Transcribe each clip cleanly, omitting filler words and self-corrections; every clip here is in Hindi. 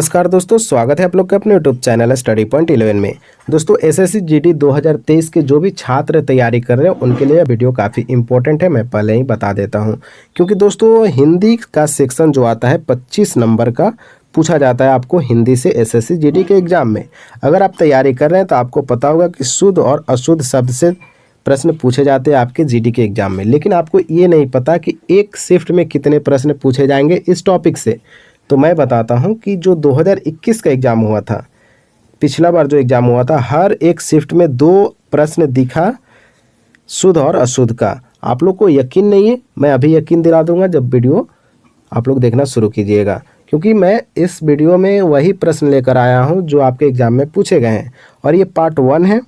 नमस्कार दोस्तों, स्वागत है आप लोग के अपने यूट्यूब चैनल स्टडी पॉइंट 11 में। दोस्तों एसएससी जीडी 2023 के जो भी छात्र तैयारी कर रहे हैं उनके लिए यह वीडियो काफ़ी इंपॉर्टेंट है। मैं पहले ही बता देता हूं, क्योंकि दोस्तों हिंदी का सेक्शन जो आता है 25 नंबर का पूछा जाता है आपको हिंदी से एसएससी जीडी के एग्ज़ाम में। अगर आप तैयारी कर रहे हैं तो आपको पता होगा कि शुद्ध और अशुद्ध शब्द से प्रश्न पूछे जाते हैं आपके जीडी के एग्ज़ाम में, लेकिन आपको ये नहीं पता कि एक शिफ्ट में कितने प्रश्न पूछे जाएंगे इस टॉपिक से। तो मैं बताता हूं कि जो 2021 का एग्ज़ाम हुआ था, पिछला बार जो एग्ज़ाम हुआ था, हर एक शिफ्ट में 2 प्रश्न दिखा शुद्ध और अशुद्ध का। आप लोग को यकीन नहीं है, मैं अभी यकीन दिला दूंगा जब वीडियो आप लोग देखना शुरू कीजिएगा, क्योंकि मैं इस वीडियो में वही प्रश्न लेकर आया हूं जो आपके एग्ज़ाम में पूछे गए हैं। और ये पार्ट 1 है,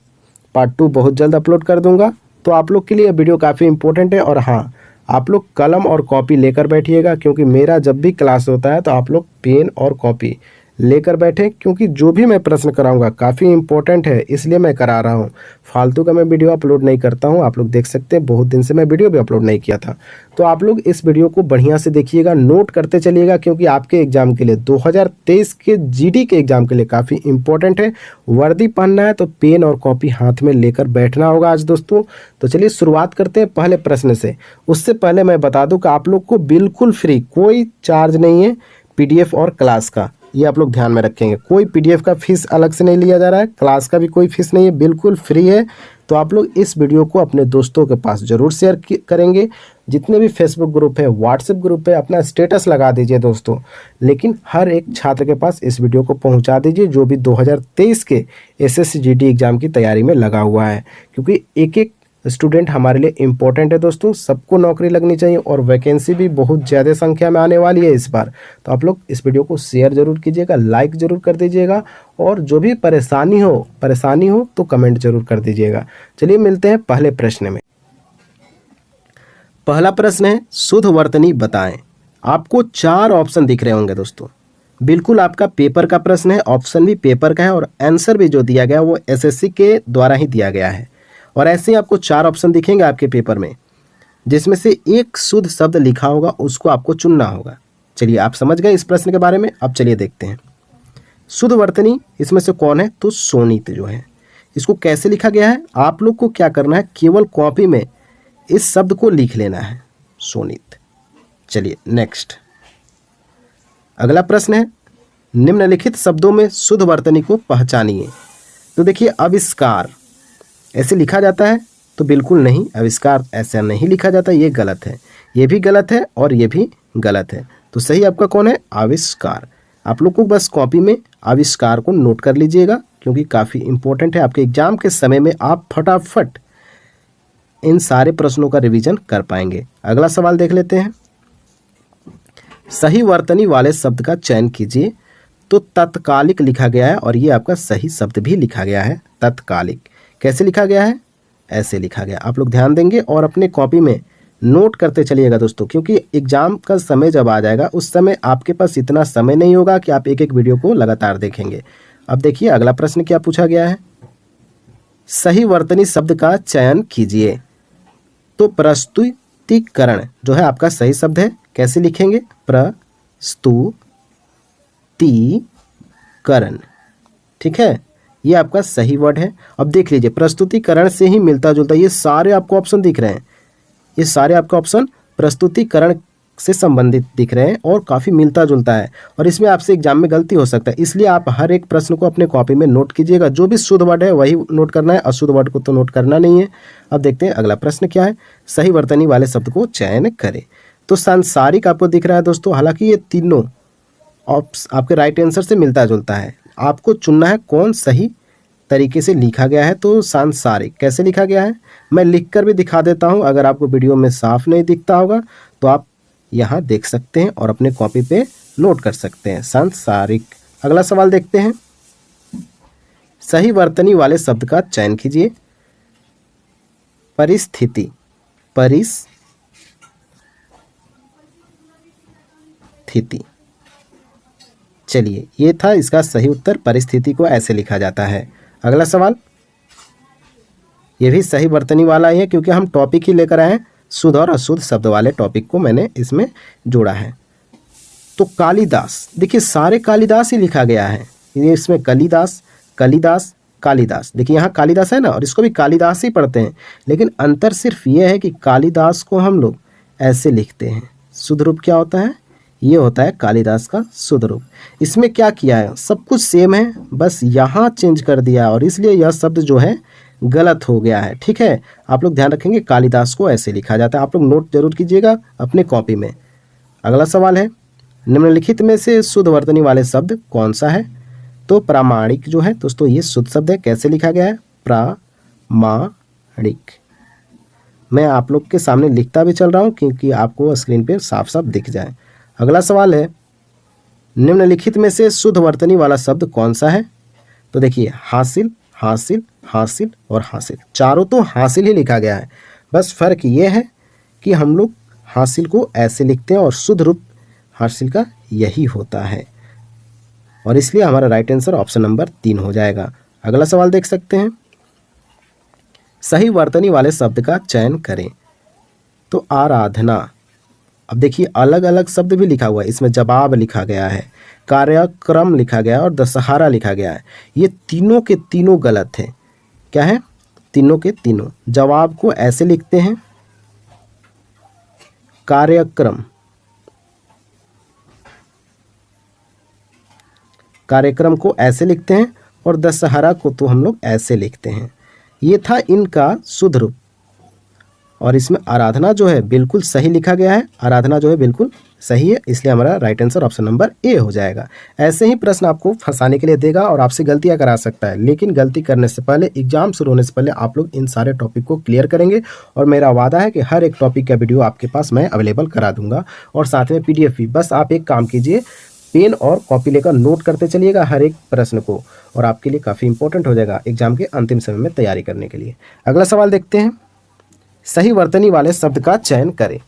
पार्ट 2 बहुत जल्द अपलोड कर दूंगा। तो आप लोग के लिए वीडियो काफ़ी इंपॉर्टेंट है। और हाँ, आप लोग कलम और कॉपी लेकर बैठिएगा, क्योंकि मेरा जब भी क्लास होता है तो आप लोग पेन और कॉपी लेकर बैठें, क्योंकि जो भी मैं प्रश्न कराऊंगा काफ़ी इंपॉर्टेंट है, इसलिए मैं करा रहा हूं। फालतू का मैं वीडियो अपलोड नहीं करता हूं। आप लोग देख सकते हैं बहुत दिन से मैं वीडियो भी अपलोड नहीं किया था। तो आप लोग इस वीडियो को बढ़िया से देखिएगा, नोट करते चलिएगा, क्योंकि आपके एग्ज़ाम के लिए 2023 के जीडी के एग्ज़ाम के लिए काफ़ी इंपॉर्टेंट है। वर्दी पहनना है तो पेन और कॉपी हाथ में लेकर बैठना होगा आज दोस्तों। तो चलिए शुरुआत करते हैं पहले प्रश्न से। उससे पहले मैं बता दूं कि आप लोग को बिल्कुल फ्री, कोई चार्ज नहीं है पीडीएफ और क्लास का, ये आप लोग ध्यान में रखेंगे। कोई पीडीएफ का फीस अलग से नहीं लिया जा रहा है, क्लास का भी कोई फीस नहीं है, बिल्कुल फ्री है। तो आप लोग इस वीडियो को अपने दोस्तों के पास ज़रूर शेयर करेंगे। जितने भी फेसबुक ग्रुप है, व्हाट्सएप ग्रुप है, अपना स्टेटस लगा दीजिए दोस्तों, लेकिन हर एक छात्र के पास इस वीडियो को पहुंचा दीजिए जो भी 2023 के एसएससी जीडी एग्ज़ाम की तैयारी में लगा हुआ है, क्योंकि एक एक स्टूडेंट हमारे लिए इम्पोर्टेंट है दोस्तों। सबको नौकरी लगनी चाहिए और वैकेंसी भी बहुत ज़्यादा संख्या में आने वाली है इस बार। तो आप लोग इस वीडियो को शेयर जरूर कीजिएगा, लाइक ज़रूर कर दीजिएगा, और जो भी परेशानी हो तो कमेंट जरूर कर दीजिएगा। चलिए मिलते हैं पहले प्रश्न में। पहला प्रश्न है, शुद्ध वर्तनी बताएं। आपको 4 ऑप्शन दिख रहे होंगे दोस्तों। बिल्कुल आपका पेपर का प्रश्न है, ऑप्शन भी पेपर का है, और आंसर भी जो दिया गया वो एसएससी के द्वारा ही दिया गया है। और ऐसे ही आपको 4 ऑप्शन दिखेंगे आपके पेपर में, जिसमें से एक शुद्ध शब्द लिखा होगा, उसको आपको चुनना होगा। चलिए आप समझ गए इस प्रश्न के बारे में। अब चलिए देखते हैं शुद्ध वर्तनी इसमें से कौन है। तो शोणित जो है, इसको कैसे लिखा गया है, आप लोग को क्या करना है, केवल कॉपी में इस शब्द को लिख लेना है, शोणित। चलिए नेक्स्ट, अगला प्रश्न है, निम्नलिखित शब्दों में शुद्ध वर्तनी को पहचानिए। तो देखिए, आविष्कार ऐसे लिखा जाता है तो बिल्कुल नहीं, आविष्कार ऐसा नहीं लिखा जाता, ये गलत है, ये भी गलत है और ये भी गलत है। तो सही आपका कौन है, आविष्कार। आप लोग को बस कॉपी में आविष्कार को नोट कर लीजिएगा, क्योंकि काफ़ी इंपॉर्टेंट है आपके एग्जाम के समय में। आप फटाफट इन सारे प्रश्नों का रिवीजन कर पाएंगे। अगला सवाल देख लेते हैं, सही वर्तनी वाले शब्द का चयन कीजिए। तो तत्कालिक लिखा गया है, और ये आपका सही शब्द भी लिखा गया है, तत्कालिक। कैसे लिखा गया है, ऐसे लिखा गया। आप लोग ध्यान देंगे और अपने कॉपी में नोट करते चलिएगा दोस्तों, क्योंकि एग्जाम का समय जब आ जाएगा उस समय आपके पास इतना समय नहीं होगा कि आप एक एक वीडियो को लगातार देखेंगे। अब देखिए अगला प्रश्न क्या पूछा गया है, सही वर्तनी शब्द का चयन कीजिए। तो प्रस्तुतिकरण जो है आपका सही शब्द है। कैसे लिखेंगे, प्रस्तुतिकरण, ठीक है, ये आपका सही वर्ड है। अब देख लीजिए, प्रस्तुतिकरण से ही मिलता जुलता ये सारे आपको ऑप्शन दिख रहे हैं, ये सारे आपका ऑप्शन प्रस्तुतिकरण से संबंधित दिख रहे हैं और काफ़ी मिलता जुलता है। और इसमें आपसे एग्जाम में गलती हो सकता है, इसलिए आप हर एक प्रश्न को अपने कॉपी में नोट कीजिएगा। जो भी शुद्ध वर्ड है वही नोट करना है, अशुद्ध वर्ड को तो नोट करना नहीं है। अब देखते हैं अगला प्रश्न क्या है, सही वर्तनी वाले शब्द को चयन करें। तो सांसारिक आपको दिख रहा है दोस्तों, हालांकि ये तीनों आपके राइट आंसर से मिलता जुलता है। आपको चुनना है कौन सही तरीके से लिखा गया है। तो सांसारिक कैसे लिखा गया है, मैं लिख कर भी दिखा देता हूं। अगर आपको वीडियो में साफ नहीं दिखता होगा तो आप यहाँ देख सकते हैं और अपने कॉपी पे नोट कर सकते हैं, सांसारिक। अगला सवाल देखते हैं, सही वर्तनी वाले शब्द का चयन कीजिए। परिस्थिति, परिस्थिति, चलिए ये था इसका सही उत्तर, परिस्थिति को ऐसे लिखा जाता है। अगला सवाल, ये भी सही वर्तनी वाला ही है, क्योंकि हम टॉपिक ही लेकर आए हैं, शुद्ध और अशुद्ध शब्द वाले टॉपिक को मैंने इसमें जोड़ा है। तो कालिदास, देखिए सारे कालिदास ही लिखा गया है, ये इसमें कलिदास, कालिदास, कालिदास, देखिए यहाँ कालिदास है ना, और इसको भी कालिदास ही पढ़ते हैं, लेकिन अंतर सिर्फ ये है कि कालिदास को हम लोग ऐसे लिखते हैं। शुद्ध रूप क्या होता है, ये होता है कालिदास का शुद्ध रूप। इसमें क्या किया है, सब कुछ सेम है, बस यहाँ चेंज कर दिया और इसलिए यह शब्द जो है गलत हो गया है। ठीक है, आप लोग ध्यान रखेंगे कालिदास को ऐसे लिखा जाता है, आप लोग नोट जरूर कीजिएगा अपने कॉपी में। अगला सवाल है, निम्नलिखित में से शुद्ध वर्तनी वाले शब्द कौन सा है। तो प्रामाणिक जो है दोस्तों ये शुद्ध शब्द है, कैसे लिखा गया है, प्रामाणिक। मैं आप लोग के सामने लिखता भी चल रहा हूँ क्योंकि आपको स्क्रीन पे साफ साफ दिख जाए। अगला सवाल है, निम्नलिखित में से शुद्ध वर्तनी वाला शब्द कौन सा है। तो देखिए हासिल, हासिल, हासिल और हासिल, चारों तो हासिल ही लिखा गया है, बस फर्क ये है कि हम लोग हासिल को ऐसे लिखते हैं और शुद्ध रूप हासिल का यही होता है, और इसलिए हमारा राइट आंसर ऑप्शन नंबर 3 हो जाएगा। अगला सवाल देख सकते हैं, सही वर्तनी वाले शब्द का चयन करें। तो आराधना, अब देखिए अलग अलग शब्द भी लिखा हुआ है, इसमें जवाब लिखा गया है, कार्यक्रम लिखा गया है और दशहरा लिखा गया है, ये तीनों के तीनों गलत है। क्या है, तीनों के तीनों। जवाब को ऐसे लिखते हैं कार्यक्रम, कार्यक्रम को ऐसे लिखते हैं और दशहरा को तो हम लोग ऐसे लिखते हैं। ये था इनका शुद्ध रूप, और इसमें आराधना जो है बिल्कुल सही लिखा गया है, आराधना जो है बिल्कुल सही है, इसलिए हमारा राइट आंसर ऑप्शन नंबर ए हो जाएगा। ऐसे ही प्रश्न आपको फंसाने के लिए देगा और आपसे गलतियां करा सकता है, लेकिन गलती करने से पहले, एग्जाम शुरू होने से पहले आप लोग इन सारे टॉपिक को क्लियर करेंगे, और मेरा वादा है कि हर एक टॉपिक का वीडियो आपके पास मैं अवेलेबल करा दूंगा, और साथ में PDF भी। बस आप एक काम कीजिए, पेन और कॉपी लेकर नोट करते चलिएगा हर एक प्रश्न को, और आपके लिए काफ़ी इंपॉर्टेंट हो जाएगा एग्जाम के अंतिम समय में तैयारी करने के लिए। अगला सवाल देखते हैं, सही वर्तनी वाले शब्द का चयन करें।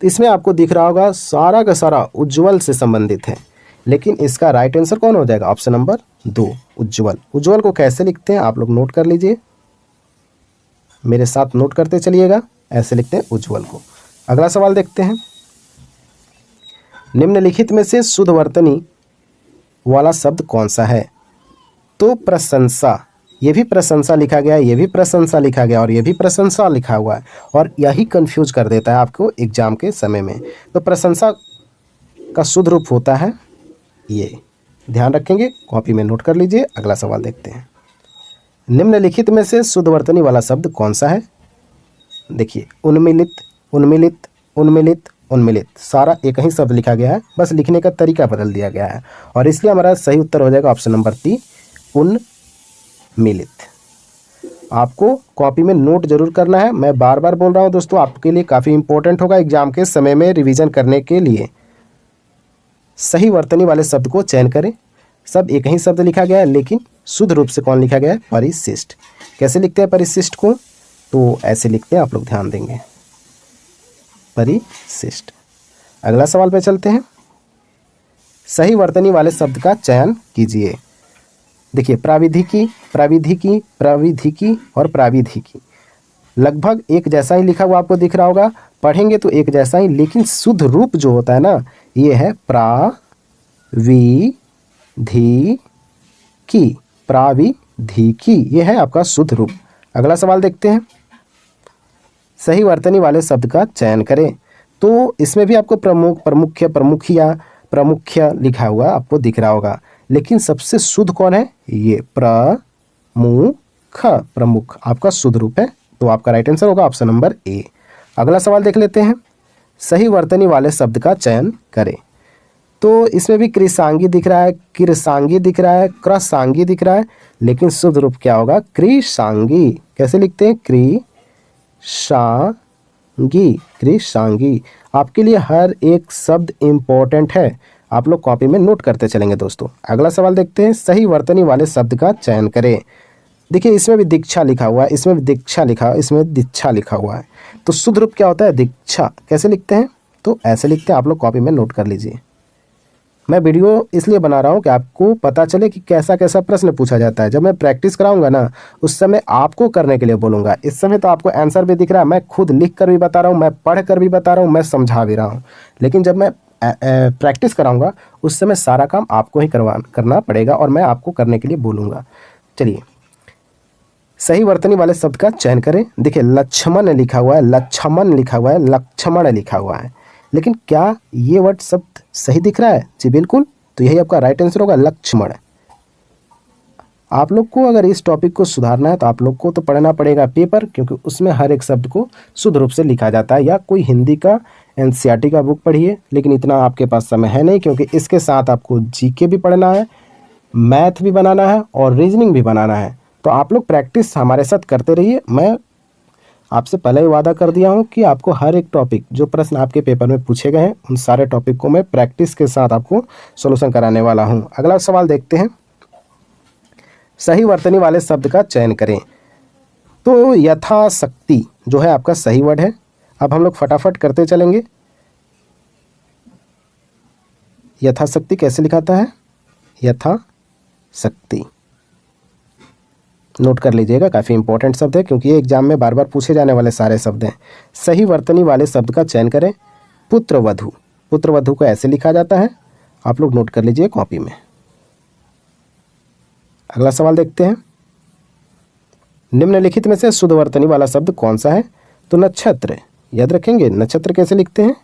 तो इसमें आपको दिख रहा होगा सारा का सारा उज्ज्वल से संबंधित है, लेकिन इसका राइट आंसर कौन हो जाएगा, ऑप्शन नंबर 2 उज्ज्वल। उज्ज्वल को कैसे लिखते हैं आप लोग नोट कर लीजिए, मेरे साथ नोट करते चलिएगा, ऐसे लिखते हैं उज्ज्वल को। अगला सवाल देखते हैं, निम्नलिखित में से शुद्ध वर्तनी वाला शब्द कौन सा है। तो प्रशंसा, ये भी प्रशंसा लिखा गया है, ये भी प्रशंसा लिखा गया और ये भी प्रशंसा लिखा हुआ है, और यही कंफ्यूज कर देता है आपको एग्जाम के समय में। तो प्रशंसा का शुद्ध रूप होता है ये, ध्यान रखेंगे, कॉपी में नोट कर लीजिए। अगला सवाल देखते हैं, निम्नलिखित में से शुद्ध वर्तनी वाला शब्द कौन सा है। देखिए उन्मिलित, उन्मिलित, उन्मिलित, उन्मिलित, सारा एक ही शब्द लिखा गया है, बस लिखने का तरीका बदल दिया गया है, और इसलिए हमारा सही उत्तर हो जाएगा ऑप्शन नंबर 3 उन्मिलित। आपको कॉपी में नोट जरूर करना है, मैं बार बार बोल रहा हूँ दोस्तों, आपके लिए काफ़ी इंपॉर्टेंट होगा एग्जाम के समय में रिवीजन करने के लिए। सही वर्तनी वाले शब्द को चयन करें। सब एक ही शब्द लिखा गया है, लेकिन शुद्ध रूप से कौन लिखा गया है, परिशिष्ट। कैसे लिखते हैं परिशिष्ट को, तो ऐसे लिखते हैं, आप लोग ध्यान देंगे, परिशिष्ट। अगला सवाल पे चलते हैं, सही वर्तनी वाले शब्द का चयन कीजिए। देखिए प्राविधिकी, प्राविधिकी, प्राविधिकी और प्राविधिकी लगभग एक जैसा ही लिखा हुआ आपको दिख रहा होगा, पढ़ेंगे तो एक जैसा ही, लेकिन शुद्ध रूप जो होता है ना, ये है प्राविधिकी, प्राविधिकी, ये है आपका शुद्ध रूप। अगला सवाल देखते हैं, सही वर्तनी वाले शब्द का चयन करें। तो इसमें भी आपको प्रमुख, प्रमुख्य, प्रमुखिया, प्रमुख्य लिखा हुआ आपको दिख रहा होगा, लेकिन सबसे शुद्ध कौन है, ये प्रमुख, प्रमुख आपका शुद्ध रूप है, तो आपका राइट आंसर होगा ऑप्शन नंबर ए। अगला सवाल देख लेते हैं, सही वर्तनी वाले शब्द का चयन करें। तो इसमें भी कृषांगी दिख रहा है, कृषांगी दिख रहा है, क्रसांगी दिख रहा है, लेकिन शुद्ध रूप क्या होगा, कृषांगी। कैसे लिखते हैं, कृषांगी, कृषांगी। आपके लिए हर एक शब्द इम्पोर्टेंट है, आप लोग कॉपी में नोट करते चलेंगे दोस्तों। अगला सवाल देखते हैं, सही वर्तनी वाले शब्द का चयन करें। देखिए इसमें भी दीक्षा लिखा हुआ है, इसमें भी दीक्षा लिखा, इसमें दीक्षा लिखा हुआ है, तो शुद्ध रूप क्या होता है, दीक्षा। कैसे लिखते हैं, तो ऐसे लिखते हैं, आप लोग कॉपी में नोट कर लीजिए। मैं वीडियो इसलिए बना रहा हूँ कि आपको पता चले कि कैसा कैसा प्रश्न पूछा जाता है। जब मैं प्रैक्टिस कराऊंगा ना, उस समय आपको करने के लिए बोलूँगा। इस समय तो आपको आंसर भी दिख रहा है, मैं खुद लिख कर भी बता रहा हूँ, मैं पढ़ कर भी बता रहा हूँ, मैं समझा भी रहा हूँ, लेकिन जब मैं प्रैक्टिस कराऊंगा उस समय सारा काम आपको ही करना पड़ेगा और मैं आपको करने के लिए बोलूँगा। चलिए, सही वर्तनी वाले शब्द का चयन करें। देखिए, लक्ष्मण लिखा हुआ है, लक्ष्मण लिखा हुआ है, लक्ष्मण लिखा हुआ है, लेकिन क्या ये वर्ड शब्द सही दिख रहा है? जी बिल्कुल, तो यही आपका राइट आंसर होगा, लक्ष्मण। आप लोग को अगर इस टॉपिक को सुधारना है तो आप लोग को तो पढ़ना पड़ेगा पेपर, क्योंकि उसमें हर एक शब्द को शुद्ध रूप से लिखा जाता है। या कोई हिंदी का एनसीईआरटी का बुक पढ़िए, लेकिन इतना आपके पास समय है नहीं, क्योंकि इसके साथ आपको जीके भी पढ़ना है, मैथ भी बनाना है और रीजनिंग भी बनाना है। तो आप लोग प्रैक्टिस हमारे साथ करते रहिए। मैं आपसे पहले ही वादा कर दिया हूँ कि आपको हर एक टॉपिक, जो प्रश्न आपके पेपर में पूछे गए हैं, उन सारे टॉपिक को मैं प्रैक्टिस के साथ आपको सॉल्यूशन कराने वाला हूँ। अगला सवाल देखते हैं। सही वर्तनी वाले शब्द का चयन करें। तो यथाशक्ति जो है आपका सही वर्ड है। अब हम लोग फटाफट करते चलेंगे। यथाशक्ति कैसे लिखाता है? यथाशक्ति, नोट कर लीजिएगा, काफ़ी इंपॉर्टेंट शब्द है, क्योंकि ये एग्जाम में बार बार पूछे जाने वाले सारे शब्द हैं। सही वर्तनी वाले शब्द का चयन करें। पुत्रवधू, पुत्रवधू को ऐसे लिखा जाता है, आप लोग नोट कर लीजिए कॉपी में। अगला सवाल देखते हैं। निम्नलिखित में से शुद्ध वर्तनी वाला शब्द कौन सा है? तो नक्षत्र, याद रखेंगे नक्षत्र कैसे लिखते हैं?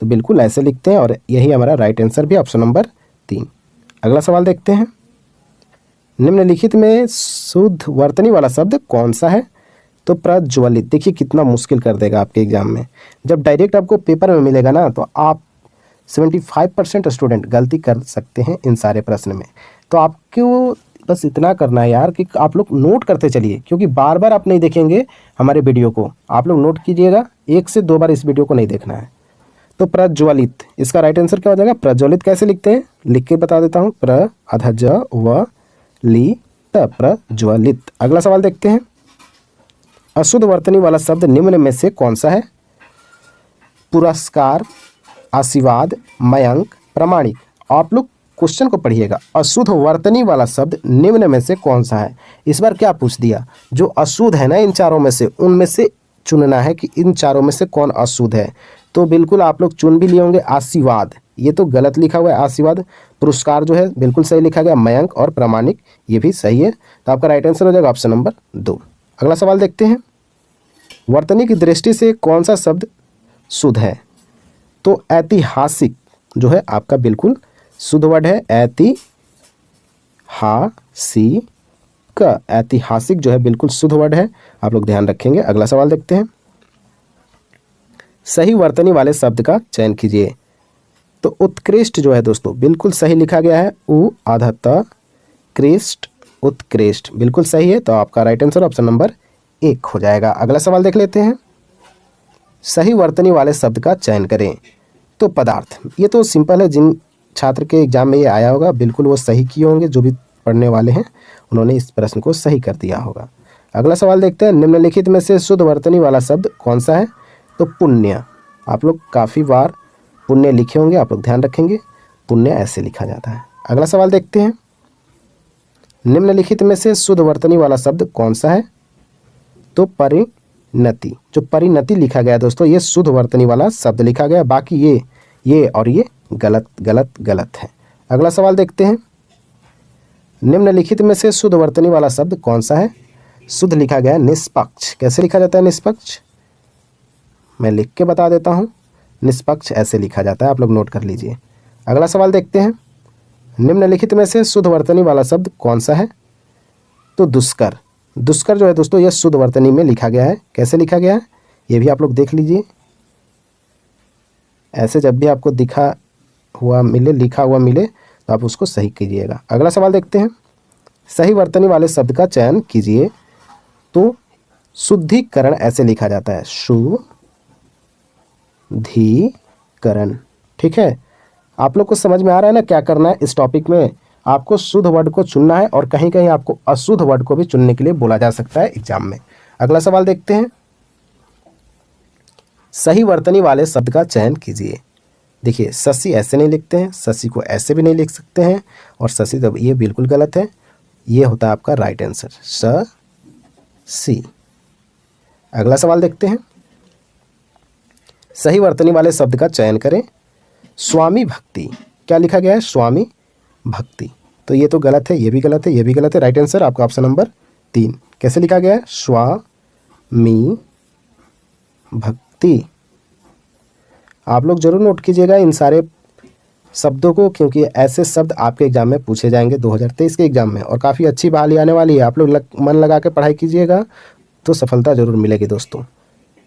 तो बिल्कुल ऐसे लिखते हैं, और यही हमारा राइट आंसर भी, ऑप्शन नंबर 3। अगला सवाल देखते हैं। निम्नलिखित में शुद्ध वर्तनी वाला शब्द कौन सा है? तो प्रज्वलित। देखिए कितना मुश्किल कर देगा आपके एग्जाम में। जब डायरेक्ट आपको पेपर में मिलेगा ना, तो आप 75% स्टूडेंट गलती कर सकते हैं इन सारे प्रश्न में। तो आपको बस इतना करना है यार कि आप लोग नोट करते चलिए, क्योंकि बार बार आप नहीं देखेंगे हमारे वीडियो को। आप लोग नोट कीजिएगा, 1 से 2 बार इस वीडियो को नहीं देखना है। तो प्रज्वलित, इसका राइट आंसर क्या हो जाएगा? प्रज्वलित कैसे लिखते हैं, लिख के बता देता हूँ। प्र आधा ज व ली त, प्रज्वलित। अगला सवाल देखते हैं। अशुद्ध वर्तनी वाला शब्द निम्न में से कौन सा है? पुरस्कार, आशीर्वाद, मयंक, प्रामाणिक। आप लोग क्वेश्चन को पढ़िएगा। अशुद्ध वर्तनी वाला शब्द निम्न में से कौन सा है? इस बार क्या पूछ दिया? जो अशुद्ध है ना इन चारों में से, उनमें से चुनना है कि इन चारों में से कौन अशुद्ध है। तो बिल्कुल आप लोग चुन भी लिए होंगे। आशीर्वाद, ये तो गलत लिखा हुआ है आशीर्वाद। पुरस्कार जो है बिल्कुल सही लिखा गया। मयंक और प्रामाणिक ये भी सही है। तो आपका राइट आंसर हो जाएगा ऑप्शन नंबर 2। अगला सवाल देखते हैं। वर्तनी की दृष्टि से कौन सा शब्द शुद्ध है? तो ऐतिहासिक जो है आपका बिल्कुल शुद्ध वर्ड है। ऐतिहासिक, ऐतिहासिक जो है बिल्कुल शुद्ध वर्ड है, आप लोग ध्यान रखेंगे। अगला सवाल देखते हैं। सही वर्तनी वाले शब्द का चयन कीजिए। तो उत्कृष्ट जो है दोस्तों बिल्कुल सही लिखा गया है। उ आधा त, कृष्ट, उत्कृष्ट बिल्कुल सही है। तो आपका राइट आंसर ऑप्शन नंबर 1 हो जाएगा। अगला सवाल देख लेते हैं। सही वर्तनी वाले शब्द का चयन करें। तो पदार्थ, ये तो सिंपल है, जिन छात्र के एग्जाम में ये आया होगा बिल्कुल वो सही किए होंगे। जो भी पढ़ने वाले हैं उन्होंने इस प्रश्न को सही कर दिया होगा। अगला सवाल देखते हैं। निम्नलिखित में से शुद्ध वर्तनी वाला शब्द कौन सा है? तो पुण्य। आप लोग काफ़ी बार पुण्य लिखे होंगे, आप लोग ध्यान रखेंगे, पुण्य ऐसे लिखा जाता है। अगला सवाल देखते हैं। निम्नलिखित में से शुद्ध वर्तनी वाला शब्द कौन सा है? तो परिणति। जो परिणति लिखा गया दोस्तों, ये शुद्ध वर्तनी वाला शब्द लिखा गया। बाकी ये और ये गलत गलत गलत है। अगला सवाल देखते हैं। निम्नलिखित में से शुद्ध वर्तनी वाला शब्द कौन सा है? शुद्ध लिखा गया है निष्पक्ष। कैसे लिखा जाता है निष्पक्ष? मैं लिख के बता देता हूँ। निष्पक्ष ऐसे लिखा जाता है, आप लोग नोट कर लीजिए। अगला सवाल देखते हैं। निम्नलिखित में से शुद्ध वर्तनी वाला शब्द कौन सा है? तो दुष्कर। दुष्कर जो है दोस्तों यह शुद्ध वर्तनी में लिखा गया है। कैसे लिखा गया है ये भी आप लोग देख लीजिए। ऐसे जब भी आपको लिखा हुआ मिले तो आप उसको सही कीजिएगा। अगला सवाल देखते हैं। सही वर्तनी वाले शब्द का चयन कीजिए। तो शुद्धिकरण ऐसे लिखा जाता है, शुद्धिकरण। ठीक है, आप लोग को समझ में आ रहा है ना क्या करना है इस टॉपिक में? आपको शुद्ध वर्ड को चुनना है, और कहीं कहीं आपको अशुद्ध वर्ड को भी चुनने के लिए बोला जा सकता है एग्जाम में। अगला सवाल देखते हैं। सही वर्तनी वाले शब्द का चयन कीजिए। देखिए, शशि ऐसे नहीं लिखते हैं, शशि को ऐसे भी नहीं लिख सकते हैं, और शशि तब ये बिल्कुल गलत है। ये होता है आपका राइट आंसर, शशि। अगला सवाल देखते हैं। सही वर्तनी वाले शब्द का चयन करें। स्वामी भक्ति, क्या लिखा गया है? स्वामी भक्ति। तो ये तो गलत है, ये भी गलत है, ये भी गलत है। राइट आंसर आपका ऑप्शन नंबर 3। कैसे लिखा गया है? स्वामी भक्ति। आप लोग जरूर नोट कीजिएगा इन सारे शब्दों को, क्योंकि ऐसे शब्द आपके एग्जाम में पूछे जाएंगे 2023 के एग्जाम में, और काफ़ी अच्छी बहाली आने वाली है। आप लोग मन लगा के पढ़ाई कीजिएगा तो सफलता जरूर मिलेगी दोस्तों।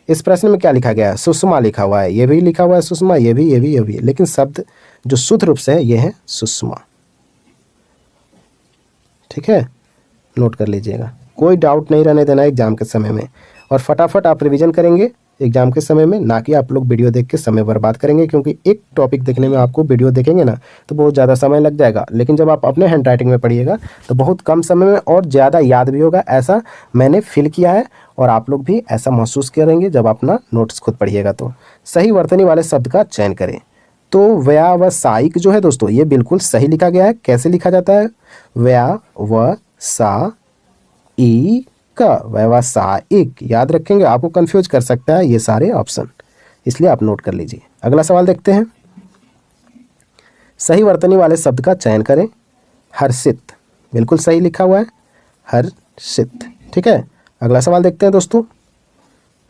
इस प्रश्न में क्या लिखा गया है? सुषमा लिखा हुआ है, ये भी लिखा हुआ है सुषमा, ये भी, लेकिन शब्द जो शुद्ध रूप से है ये है सुषमा। ठीक है, नोट कर लीजिएगा, कोई डाउट नहीं रहने देना एग्जाम के समय में, और फटाफट आप रिवीजन करेंगे एग्जाम के समय में, ना कि आप लोग वीडियो देख के समय बर्बाद करेंगे, क्योंकि एक टॉपिक देखने में आपको वीडियो देखेंगे ना तो बहुत ज़्यादा समय लग जाएगा, लेकिन जब आप अपने हैंड राइटिंग में पढ़िएगा तो बहुत कम समय में और ज़्यादा याद भी होगा। ऐसा मैंने फील किया है और आप लोग भी ऐसा महसूस करेंगे जब अपना नोट्स खुद पढ़िएगा। तो सही वर्तनी वाले शब्द का चयन करें। तो व्यावसायिक जो है दोस्तों ये बिल्कुल सही लिखा गया है। कैसे लिखा जाता है? व्यावसायिक, व्यावसायिक, याद रखेंगे, आपको कंफ्यूज कर सकता है ये सारे ऑप्शन, इसलिए आप नोट कर लीजिए। अगला सवाल देखते हैं। सही वर्तनी वाले शब्द का चयन करें। हर्षित, बिल्कुल सही लिखा हुआ है, हर्षित। ठीक है, अगला सवाल देखते हैं दोस्तों।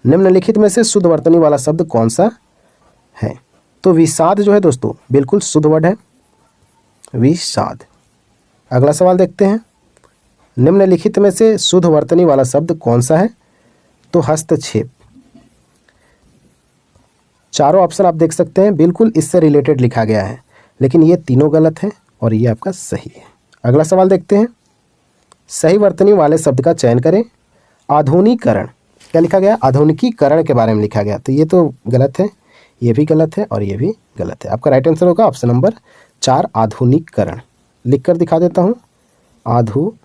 निम्नलिखित में से शुद्ध वर्तनी वाला शब्द कौन सा है? तो विषाद जो है दोस्तों बिल्कुल शुद्ध वर्ड है, विषाद। अगला सवाल देखते हैं। निम्नलिखित में से शुद्ध वर्तनी वाला शब्द कौन सा है? तो हस्तक्षेप। चारों ऑप्शन आप देख सकते हैं बिल्कुल इससे रिलेटेड लिखा गया है, लेकिन ये तीनों गलत है और ये आपका सही है। अगला सवाल देखते हैं। सही वर्तनी वाले शब्द का चयन करें। आधुनिकीकरण, क्या लिखा गया? आधुनिकीकरण के बारे में लिखा गया, तो ये तो गलत है, ये भी गलत है और ये भी गलत है। आपका राइट आंसर होगा ऑप्शन नंबर 4, आधुनिकीकरण। लिख कर दिखा देता हूँ, आधुनिकीकरण।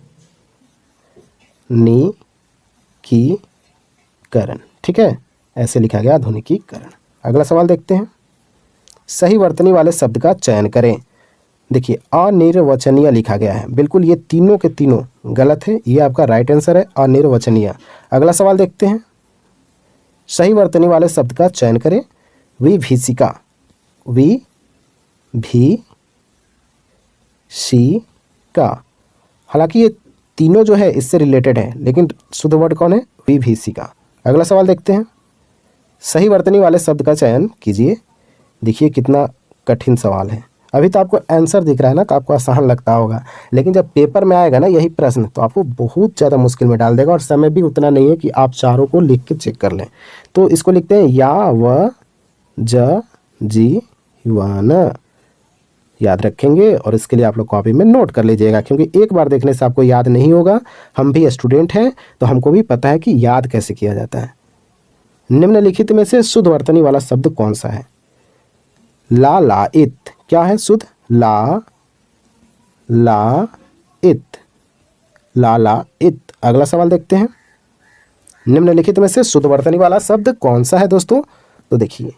ठीक है, ऐसे लिखा गया, आधुनिकीकरण। अगला सवाल देखते हैं। सही वर्तनी वाले शब्द का चयन करें। देखिए, अनिर्वचनीय लिखा गया है, बिल्कुल ये तीनों के तीनों गलत है, ये आपका राइट आंसर है, अनिर्वचनीय। अगला सवाल देखते हैं। सही वर्तनी वाले शब्द का चयन करें। विभीषिका, विभीषिका, हालांकि ये तीनों जो है इससे रिलेटेड है, लेकिन शुद्ध वर्ड कौन है? विभीषिका। अगला सवाल देखते हैं। सही वर्तनी वाले शब्द का चयन कीजिए। देखिए कितना कठिन सवाल है। अभी तो आपको आंसर दिख रहा है ना, तो आपको आसान लगता होगा, लेकिन जब पेपर में आएगा ना यही प्रश्न, तो आपको बहुत ज़्यादा मुश्किल में डाल देगा, और समय भी उतना नहीं है कि आप चारों को लिख के चेक कर लें। तो इसको लिखते हैं या व ज जी वन, याद रखेंगे, और इसके लिए आप लोग कॉपी में नोट कर लीजिएगा, क्योंकि एक बार देखने से आपको याद नहीं होगा। हम भी स्टूडेंट हैं तो हमको भी पता है कि याद कैसे किया जाता है। निम्नलिखित में से शुद्ध वर्तनी वाला शब्द कौन सा है? लालायित, क्या है शुद्ध? लालायित, लालायित। अगला सवाल देखते हैं। निम्नलिखित में से शुद्ध वर्तनी वाला शब्द कौन सा है दोस्तों? तो देखिए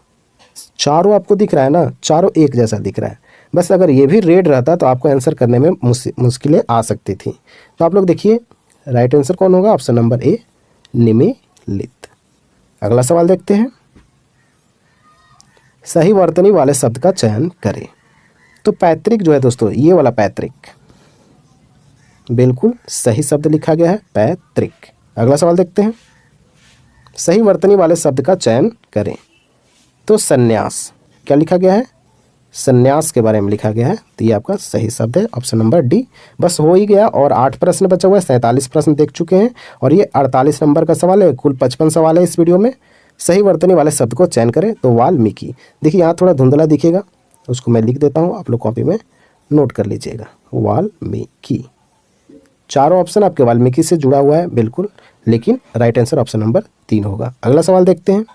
चारों आपको दिख रहा है ना, चारों एक जैसा दिख रहा है, बस अगर ये भी रेड रहता तो आपको आंसर करने में मुश्किलें आ सकती थी। तो आप लोग देखिए राइट आंसर कौन होगा? ऑप्शन नंबर ए, निमिलित। अगला सवाल देखते हैं। सही वर्तनी वाले शब्द का चयन करें। तो पैतृक जो है दोस्तों, ये वाला पैतृक, बिल्कुल सही शब्द लिखा गया है, पैतृक। अगला सवाल देखते हैं। सही वर्तनी वाले शब्द का चयन करें। तो संन्यास, क्या लिखा गया है? संन्यास के बारे में लिखा गया है, तो ये आपका सही शब्द है, ऑप्शन नंबर डी। बस हो ही गया, और 8 प्रश्न बचा हुआ है, 47 प्रश्न देख चुके हैं, और ये 48 नंबर का सवाल है। कुल 55 सवाल है इस वीडियो में। सही वर्तनी वाले शब्द को चयन करें। तो वाल्मीकि, देखिए यहाँ थोड़ा धुंधला दिखेगा, उसको मैं लिख देता हूँ, आप लोग कॉपी में नोट कर लीजिएगा। वाल्मीकि, चारों ऑप्शन आपके वाल्मीकि से जुड़ा हुआ है बिल्कुल, लेकिन राइट आंसर ऑप्शन नंबर 3 होगा। अगला सवाल देखते हैं।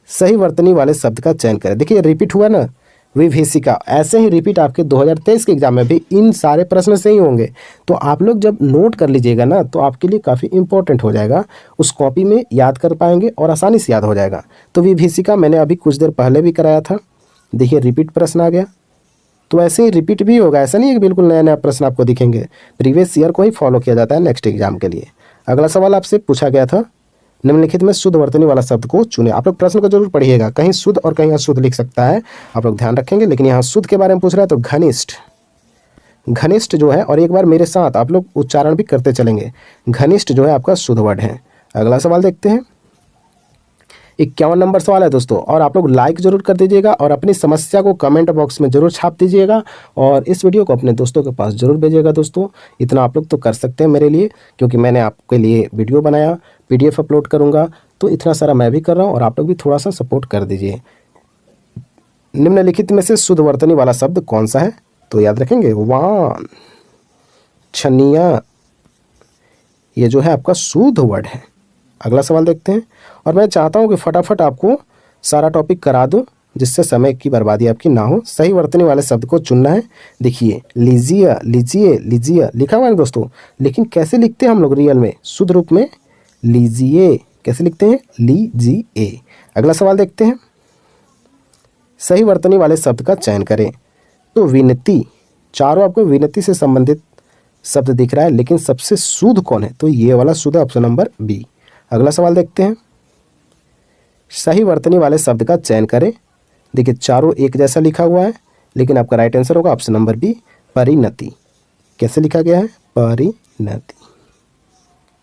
सही वर्तनी वाले शब्द का चयन करें। देखिए रिपीट हुआ ना, विभीषिका, ऐसे ही रिपीट आपके 2023 के एग्जाम में भी इन सारे प्रश्न से ही होंगे। तो आप लोग जब नोट कर लीजिएगा ना, तो आपके लिए काफ़ी इंपॉर्टेंट हो जाएगा, उस कॉपी में याद कर पाएंगे और आसानी से याद हो जाएगा। तो विभीषिका मैंने अभी कुछ देर पहले भी कराया था, देखिए रिपीट प्रश्न आ गया। तो ऐसे ही रिपीट भी होगा, ऐसा नहीं है कि बिल्कुल नया नया प्रश्न आपको दिखेंगे, प्रीवियस ईयर को ही फॉलो किया जाता है नेक्स्ट एग्जाम के लिए। अगला सवाल आपसे पूछा गया था, निम्नलिखित में शुद्ध वर्तनी वाला शब्द को चुने। आप लोग प्रश्न को जरूर पढ़िएगा, कहीं शुद्ध और कहीं अशुद्ध लिख सकता है, आप लोग ध्यान रखेंगे। लेकिन यहाँ शुद्ध के बारे में पूछ रहा है तो घनिष्ठ, घनिष्ठ जो है, और एक बार मेरे साथ आप लोग उच्चारण भी करते चलेंगे, घनिष्ठ जो है आपका शुद्ध वर्ड है। अगला सवाल देखते हैं। 51 नंबर सवाल है दोस्तों, और आप लोग लाइक जरूर कर दीजिएगा और अपनी समस्या को कमेंट बॉक्स में जरूर छाप दीजिएगा और इस वीडियो को अपने दोस्तों के पास जरूर भेजिएगा। दोस्तों इतना आप लोग तो कर सकते हैं मेरे लिए, क्योंकि मैंने आपके लिए वीडियो बनाया, PDF अपलोड करूँगा, तो इतना सारा मैं भी कर रहा हूँ और आप लोग भी थोड़ा सा सपोर्ट कर दीजिए। निम्नलिखित में से शुद्ध वर्तनी वाला शब्द कौन सा है? तो याद रखेंगे, वान, छनिया, ये जो है आपका शुद्ध वर्ड है। अगला सवाल देखते हैं, और मैं चाहता हूं कि फटाफट आपको सारा टॉपिक करा दूं, जिससे समय की बर्बादी आपकी ना हो। सही वर्तनी वाले शब्द को चुनना है। देखिए, लीजिए, लीजिए, लीजिए लिखा हुआ है दोस्तों, लेकिन कैसे लिखते हैं हम लोग रियल में, शुद्ध रूप में? लीजिए। कैसे लिखते हैं? लीजिए। अगला सवाल देखते हैं। सही वर्तनी वाले शब्द का चयन करें। तो विनती, चारों आपको विनती से संबंधित शब्द दिख रहा है, लेकिन सबसे शुद्ध कौन है? तो ये वाला शुद्ध, ऑप्शन नंबर बी। अगला सवाल देखते हैं। सही वर्तनी वाले शब्द का चयन करें। देखिए, चारों एक जैसा लिखा हुआ है, लेकिन आपका राइट आंसर होगा ऑप्शन नंबर बी, परिणति। कैसे लिखा गया है? परिणति।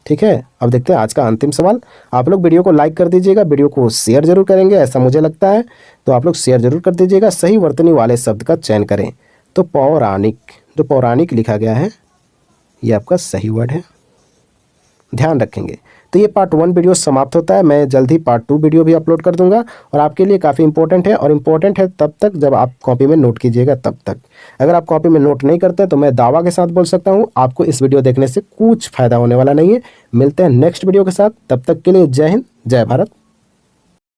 ठीक है, अब देखते हैं आज का अंतिम सवाल। आप लोग वीडियो को लाइक कर दीजिएगा, वीडियो को शेयर जरूर करेंगे ऐसा मुझे लगता है, तो आप लोग शेयर जरूर कर दीजिएगा। सही वर्तनी वाले शब्द का चयन करें। तो पौराणिक, जो पौराणिक लिखा गया है ये आपका सही वर्ड है, ध्यान रखेंगे। तो ये पार्ट 1 वीडियो समाप्त होता है। मैं जल्द ही पार्ट 2 वीडियो भी अपलोड कर दूंगा और आपके लिए काफ़ी इंपॉर्टेंट है, और इम्पॉर्टेंट है तब तक जब आप कॉपी में नोट कीजिएगा, तब तक। अगर आप कॉपी में नोट नहीं करते तो मैं दावा के साथ बोल सकता हूँ आपको इस वीडियो देखने से कुछ फ़ायदा होने वाला नहीं है। मिलते हैं नेक्स्ट वीडियो के साथ, तब तक के लिए जय हिंद, जय भारत।